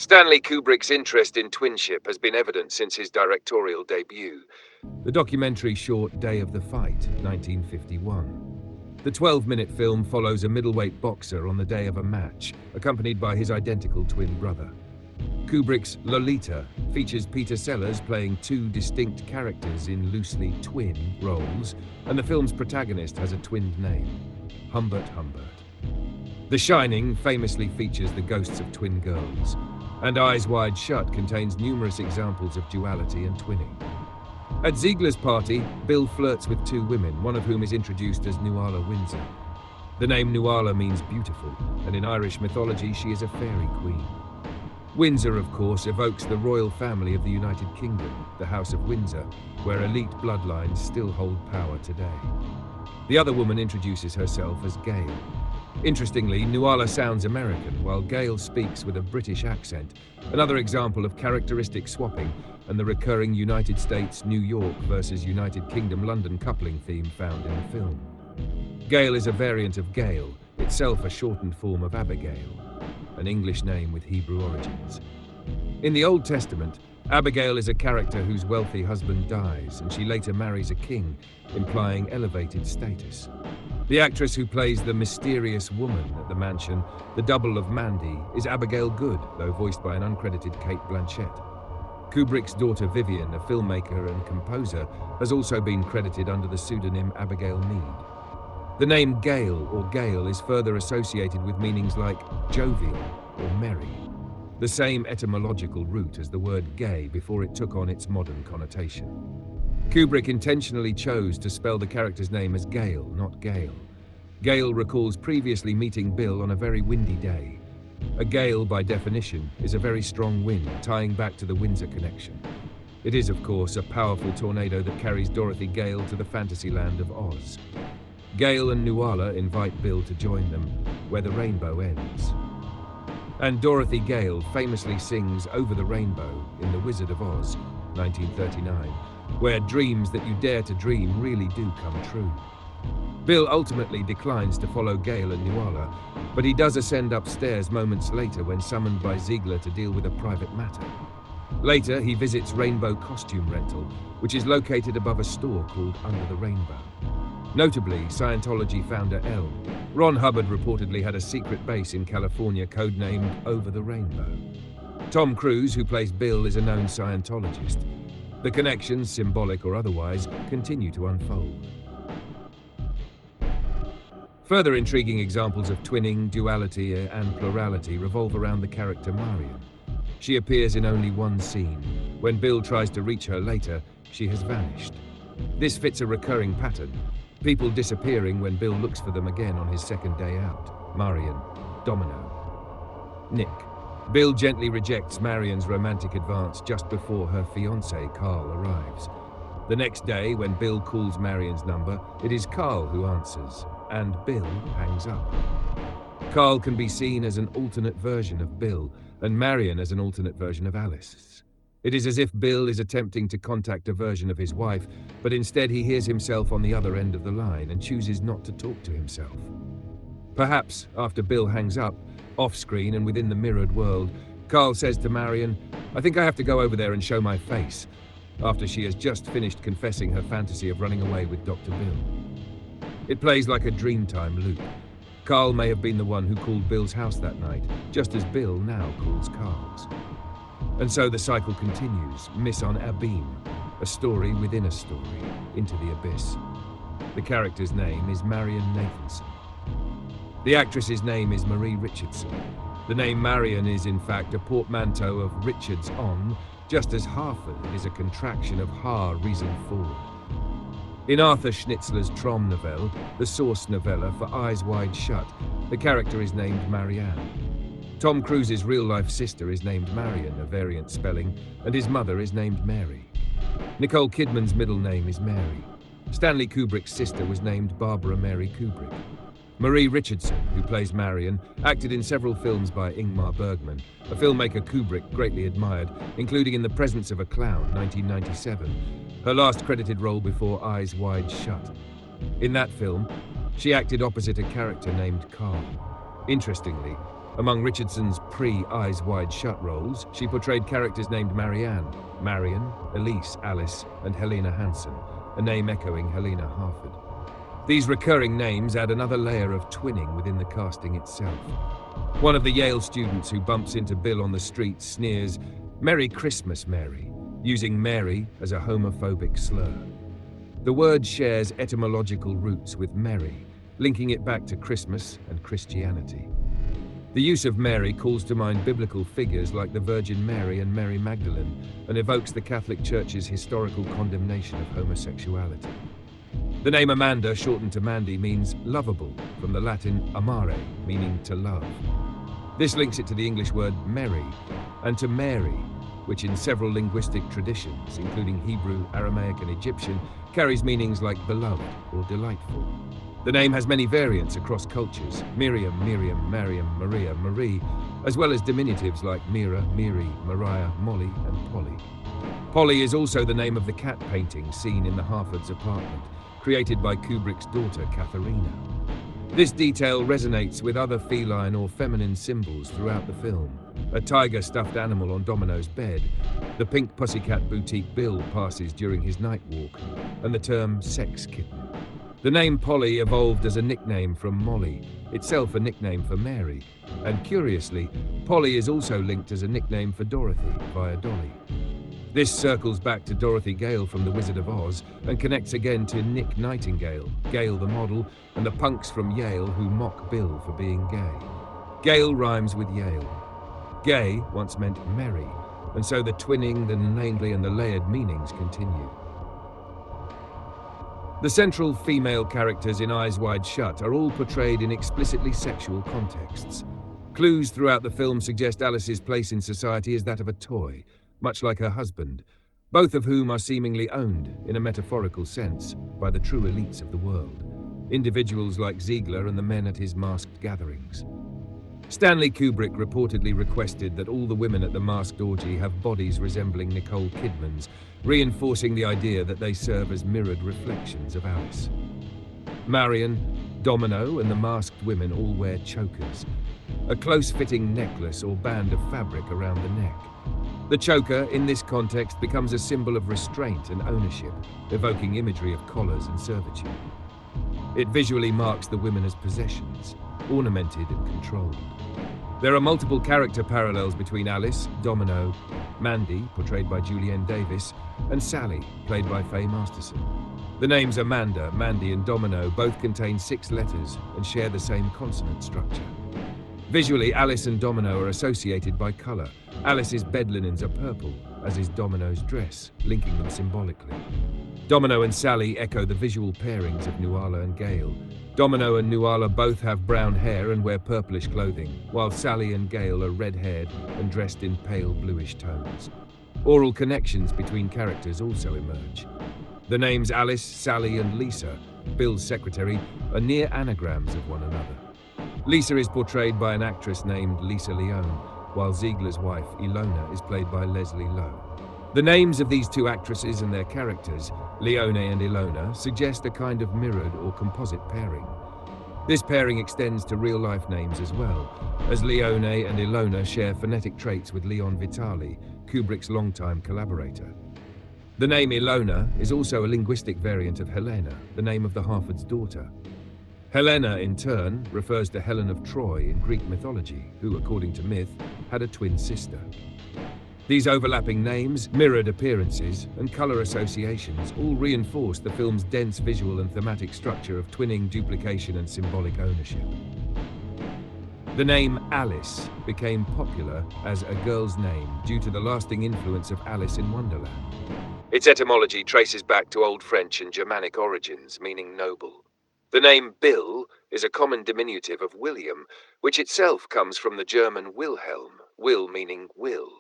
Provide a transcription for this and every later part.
Stanley Kubrick's interest in twinship has been evident since his directorial debut, the documentary short Day of the Fight, 1951. The 12-minute film follows a middleweight boxer on the day of a match, accompanied by his identical twin brother. Kubrick's Lolita features Peter Sellers playing two distinct characters in loosely twin roles, and the film's protagonist has a twinned name, Humbert Humbert. The Shining famously features the ghosts of twin girls, and Eyes Wide Shut contains numerous examples of duality and twinning. At Ziegler's party, Bill flirts with two women, one of whom is introduced as Nuala Windsor. The name Nuala means beautiful, and in Irish mythology she is a fairy queen. Windsor, of course, evokes the royal family of the United Kingdom, the House of Windsor, where elite bloodlines still hold power today. The other woman introduces herself as Gail. Interestingly, Nuala sounds American, while Gail speaks with a British accent, another example of characteristic swapping and the recurring United States New York versus United Kingdom London coupling theme found in the film. Gail is a variant of Gail, itself a shortened form of Abigail, an English name with Hebrew origins. In the Old Testament, Abigail is a character whose wealthy husband dies, and she later marries a king, implying elevated status. The actress who plays the mysterious woman at the mansion, the double of Mandy, is Abigail Good, though voiced by an uncredited Kate Blanchett. Kubrick's daughter Vivian, a filmmaker and composer, has also been credited under the pseudonym Abigail Mead. The name Gail or Gale is further associated with meanings like jovial or merry, the same etymological root as the word gay before it took on its modern connotation. Kubrick intentionally chose to spell the character's name as Gail, not Gale. Gail recalls previously meeting Bill on a very windy day. A gale, by definition, is a very strong wind, tying back to the Windsor connection. It is, of course, a powerful tornado that carries Dorothy Gale to the fantasy land of Oz. Gail and Nuala invite Bill to join them, where the rainbow ends. And Dorothy Gale famously sings Over the Rainbow in The Wizard of Oz, 1939, where dreams that you dare to dream really do come true. Bill ultimately declines to follow Gail and Nuala, but he does ascend upstairs moments later when summoned by Ziegler to deal with a private matter. Later, he visits Rainbow Costume Rental, which is located above a store called Under the Rainbow. Notably, Scientology founder L. Ron Hubbard reportedly had a secret base in California codenamed Over the Rainbow. Tom Cruise, who plays Bill, is a known Scientologist. The connections, symbolic or otherwise, continue to unfold. Further intriguing examples of twinning, duality, and plurality revolve around the character Marion. She appears in only one scene. When Bill tries to reach her later, she has vanished. This fits a recurring pattern, people disappearing when Bill looks for them again on his second day out. Marion, Domino. Nick. Bill gently rejects Marion's romantic advance just before her fiancé, Carl, arrives. The next day, when Bill calls Marion's number, it is Carl who answers, and Bill hangs up. Carl can be seen as an alternate version of Bill, and Marion as an alternate version of Alice. It is as if Bill is attempting to contact a version of his wife, but instead he hears himself on the other end of the line and chooses not to talk to himself. Perhaps, after Bill hangs up, off-screen and within the mirrored world, Carl says to Marion, "I think I have to go over there and show my face," after she has just finished confessing her fantasy of running away with Dr. Bill. It plays like a Dreamtime loop. Carl may have been the one who called Bill's house that night, just as Bill now calls Carl's. And so the cycle continues, Miss on Abeam, a story within a story, into the abyss. The character's name is Marion Nathanson. The actress's name is Marie Richardson. The name Marion is in fact a portmanteau of Richards on, just as Harford is a contraction of Har reason forward. In Arthur Schnitzler's Trom novelle, the source novella for Eyes Wide Shut, the character is named Marianne. Tom Cruise's real-life sister is named Marion, a variant spelling, and his mother is named Mary. Nicole Kidman's middle name is Mary. Stanley Kubrick's sister was named Barbara Mary Kubrick. Marie Richardson, who plays Marion, acted in several films by Ingmar Bergman, a filmmaker Kubrick greatly admired, including In the Presence of a Clown, 1997, her last credited role before Eyes Wide Shut. In that film, she acted opposite a character named Carl. Interestingly, Among Richardson's pre-Eyes Wide Shut roles, she portrayed characters named Marianne, Marion, Elise, Alice, and Helena Hansen, a name echoing Helena Harford. These recurring names add another layer of twinning within the casting itself. One of the Yale students who bumps into Bill on the street sneers, "Merry Christmas, Mary," using Mary as a homophobic slur. The word shares etymological roots with Mary, linking it back to Christmas and Christianity. The use of Mary calls to mind biblical figures like the Virgin Mary and Mary Magdalene, and evokes the Catholic Church's historical condemnation of homosexuality. The name Amanda, shortened to Mandy, means lovable, from the Latin amare, meaning to love. This links it to the English word merry, and to Mary, which in several linguistic traditions, including Hebrew, Aramaic, and Egyptian, carries meanings like beloved or delightful. The name has many variants across cultures: Miriam, Miriam, Mariam, Maria, Marie, as well as diminutives like Mira, Miri, Mariah, Molly, and Polly. Polly is also the name of the cat painting seen in the Harford's apartment, created by Kubrick's daughter, Katharina. This detail resonates with other feline or feminine symbols throughout the film. A tiger stuffed animal on Domino's bed, the pink pussycat boutique Bill passes during his night walk, and the term sex kitten. The name Polly evolved as a nickname from Molly, itself a nickname for Mary, and curiously, Polly is also linked as a nickname for Dorothy via Dolly. This circles back to Dorothy Gale from The Wizard of Oz and connects again to Nick Nightingale, Gale the model, and the punks from Yale who mock Bill for being gay. Gale rhymes with Yale. Gay once meant merry, and so the twinning, the namely, and the layered meanings continue. The central female characters in Eyes Wide Shut are all portrayed in explicitly sexual contexts. Clues throughout the film suggest Alice's place in society is that of a toy, much like her husband, both of whom are seemingly owned, in a metaphorical sense, by the true elites of the world, individuals like Ziegler and the men at his masked gatherings. Stanley Kubrick reportedly requested that all the women at the masked orgy have bodies resembling Nicole Kidman's, reinforcing the idea that they serve as mirrored reflections of Alice. Marion, Domino, and the masked women all wear chokers, a close-fitting necklace or band of fabric around the neck. The choker, in this context, becomes a symbol of restraint and ownership, evoking imagery of collars and servitude. It visually marks the women as possessions, ornamented and controlled. There are multiple character parallels between Alice, Domino, Mandy, portrayed by Julienne Davis, and Sally, played by Faye Masterson. The names Amanda, Mandy, and Domino both contain 6 letters and share the same consonant structure. Visually, Alice and Domino are associated by color. Alice's bed linens are purple, as is Domino's dress, linking them symbolically. Domino and Sally echo the visual pairings of Nuala and Gale. Domino and Nuala both have brown hair and wear purplish clothing, while Sally and Gale are red-haired and dressed in pale bluish tones. Oral connections between characters also emerge. The names Alice, Sally, and Lisa, Bill's secretary, are near anagrams of one another. Lisa is portrayed by an actress named Lisa Leone, while Ziegler's wife, Ilona, is played by Leslie Lowe. The names of these two actresses and their characters, Leone and Ilona, suggest a kind of mirrored or composite pairing. This pairing extends to real-life names as well, as Leone and Ilona share phonetic traits with Leon Vitali, Kubrick's longtime collaborator. The name Ilona is also a linguistic variant of Helena, the name of the Harford's daughter. Helena, in turn, refers to Helen of Troy in Greek mythology, who, according to myth, had a twin sister. These overlapping names, mirrored appearances, and color associations all reinforce the film's dense visual and thematic structure of twinning, duplication, and symbolic ownership. The name Alice became popular as a girl's name due to the lasting influence of Alice in Wonderland. Its etymology traces back to Old French and Germanic origins, meaning noble. The name Bill is a common diminutive of William, which itself comes from the German Wilhelm, will meaning will,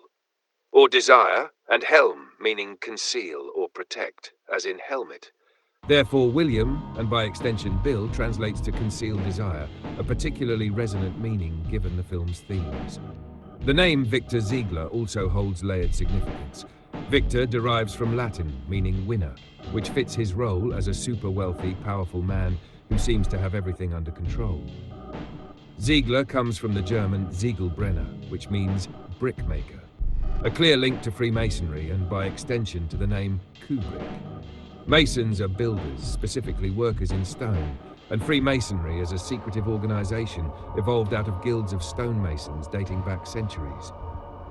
or desire, and helm meaning conceal or protect, as in helmet. Therefore, William, and by extension Bill, translates to concealed desire, a particularly resonant meaning given the film's themes. The name Victor Ziegler also holds layered significance. Victor derives from Latin, meaning winner, which fits his role as a super-wealthy, powerful man who seems to have everything under control. Ziegler comes from the German Ziegelbrenner, which means brickmaker, a clear link to Freemasonry and by extension to the name Kubrick. Masons are builders, specifically workers in stone, and Freemasonry as a secretive organization evolved out of guilds of stonemasons dating back centuries.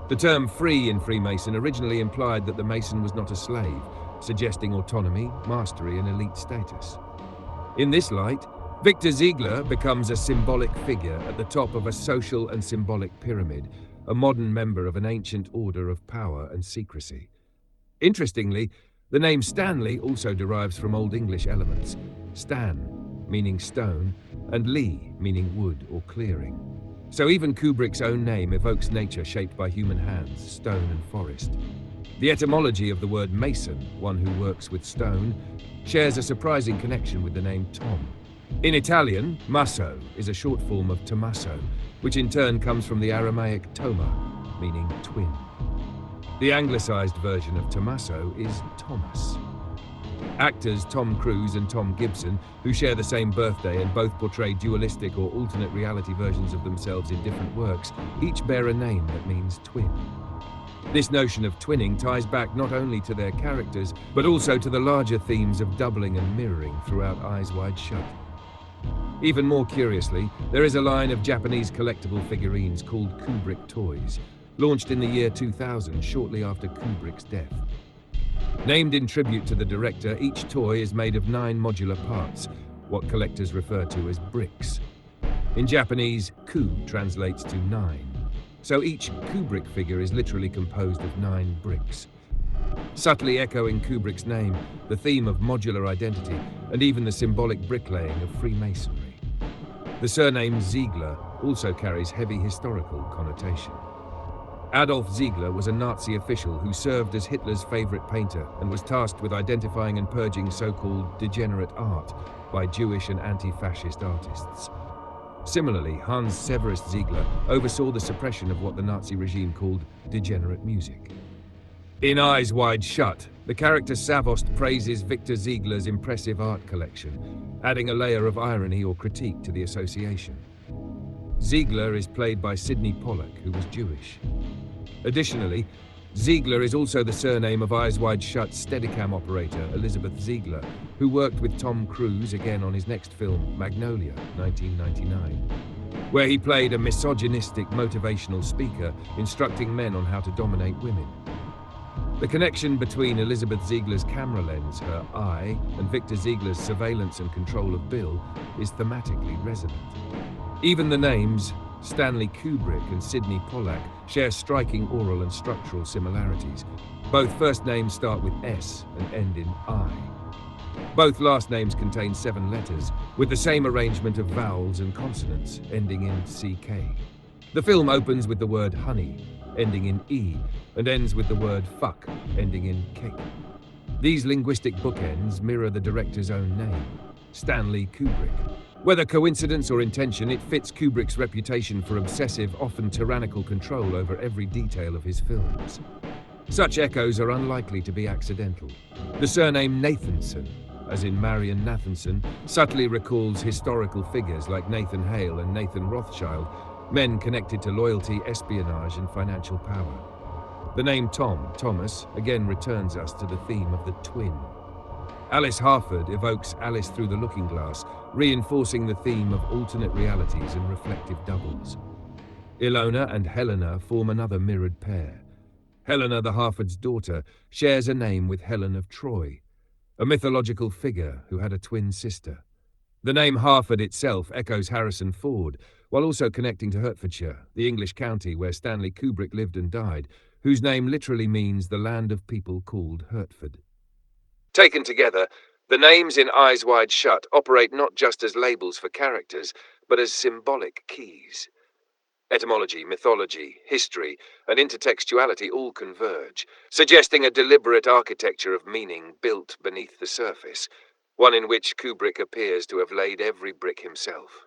The term free in Freemason originally implied that the Mason was not a slave, suggesting autonomy, mastery, and elite status. In this light, Victor Ziegler becomes a symbolic figure at the top of a social and symbolic pyramid, a modern member of an ancient order of power and secrecy. Interestingly, the name Stanley also derives from Old English elements, stan, meaning stone, and lee, meaning wood or clearing. So even Kubrick's own name evokes nature shaped by human hands, stone and forest. The etymology of the word mason, one who works with stone, shares a surprising connection with the name Tom. In Italian, masso is a short form of Tommaso, which in turn comes from the Aramaic toma, meaning twin. The anglicized version of Tommaso is Thomas. Actors Tom Cruise and Tom Gibson, who share the same birthday and both portray dualistic or alternate reality versions of themselves in different works, each bear a name that means twin. This notion of twinning ties back not only to their characters, but also to the larger themes of doubling and mirroring throughout Eyes Wide Shut. Even more curiously, there is a line of Japanese collectible figurines called Kubrick Toys, launched in the year 2000, shortly after Kubrick's death. Named in tribute to the director, each toy is made of 9 modular parts, what collectors refer to as bricks. In Japanese, ku translates to 9, so each Kubrick figure is literally composed of 9 bricks. Subtly echoing Kubrick's name, the theme of modular identity, and even the symbolic bricklaying of Freemasonry. The surname Ziegler also carries heavy historical connotation. Adolf Ziegler was a Nazi official who served as Hitler's favorite painter and was tasked with identifying and purging so-called degenerate art by Jewish and anti-fascist artists. Similarly, Hans Severus Ziegler oversaw the suppression of what the Nazi regime called degenerate music. In Eyes Wide Shut, the character Savost praises Victor Ziegler's impressive art collection, adding a layer of irony or critique to the association. Ziegler is played by Sidney Pollack, who was Jewish. Additionally, Ziegler is also the surname of Eyes Wide Shut's Steadicam operator, Elizabeth Ziegler, who worked with Tom Cruise again on his next film, Magnolia, 1999, where he played a misogynistic motivational speaker instructing men on how to dominate women. The connection between Elizabeth Ziegler's camera lens, her eye, and Victor Ziegler's surveillance and control of Bill is thematically resonant. Even the names, Stanley Kubrick and Sidney Pollack, share striking oral and structural similarities. Both first names start with S and end in I. Both last names contain 7 letters, with the same arrangement of vowels and consonants, ending in CK. The film opens with the word honey, ending in E, and ends with the word fuck, ending in cake. These linguistic bookends mirror the director's own name, Stanley Kubrick. Whether coincidence or intention, it fits Kubrick's reputation for obsessive, often tyrannical control over every detail of his films. Such echoes are unlikely to be accidental. The surname Nathanson, as in Marion Nathanson, subtly recalls historical figures like Nathan Hale and Nathan Rothschild, men connected to loyalty, espionage, and financial power. The name Thomas, again returns us to the theme of the twin. Alice Harford evokes Alice through the looking glass, reinforcing the theme of alternate realities and reflective doubles. Ilona and Helena form another mirrored pair. Helena, the Harford's daughter, shares a name with Helen of Troy, a mythological figure who had a twin sister. The name Harford itself echoes Harrison Ford, while also connecting to Hertfordshire, the English county where Stanley Kubrick lived and died, whose name literally means the land of people called Hertford. Taken together, the names in Eyes Wide Shut operate not just as labels for characters, but as symbolic keys. Etymology, mythology, history, and intertextuality all converge, suggesting a deliberate architecture of meaning built beneath the surface, one in which Kubrick appears to have laid every brick himself.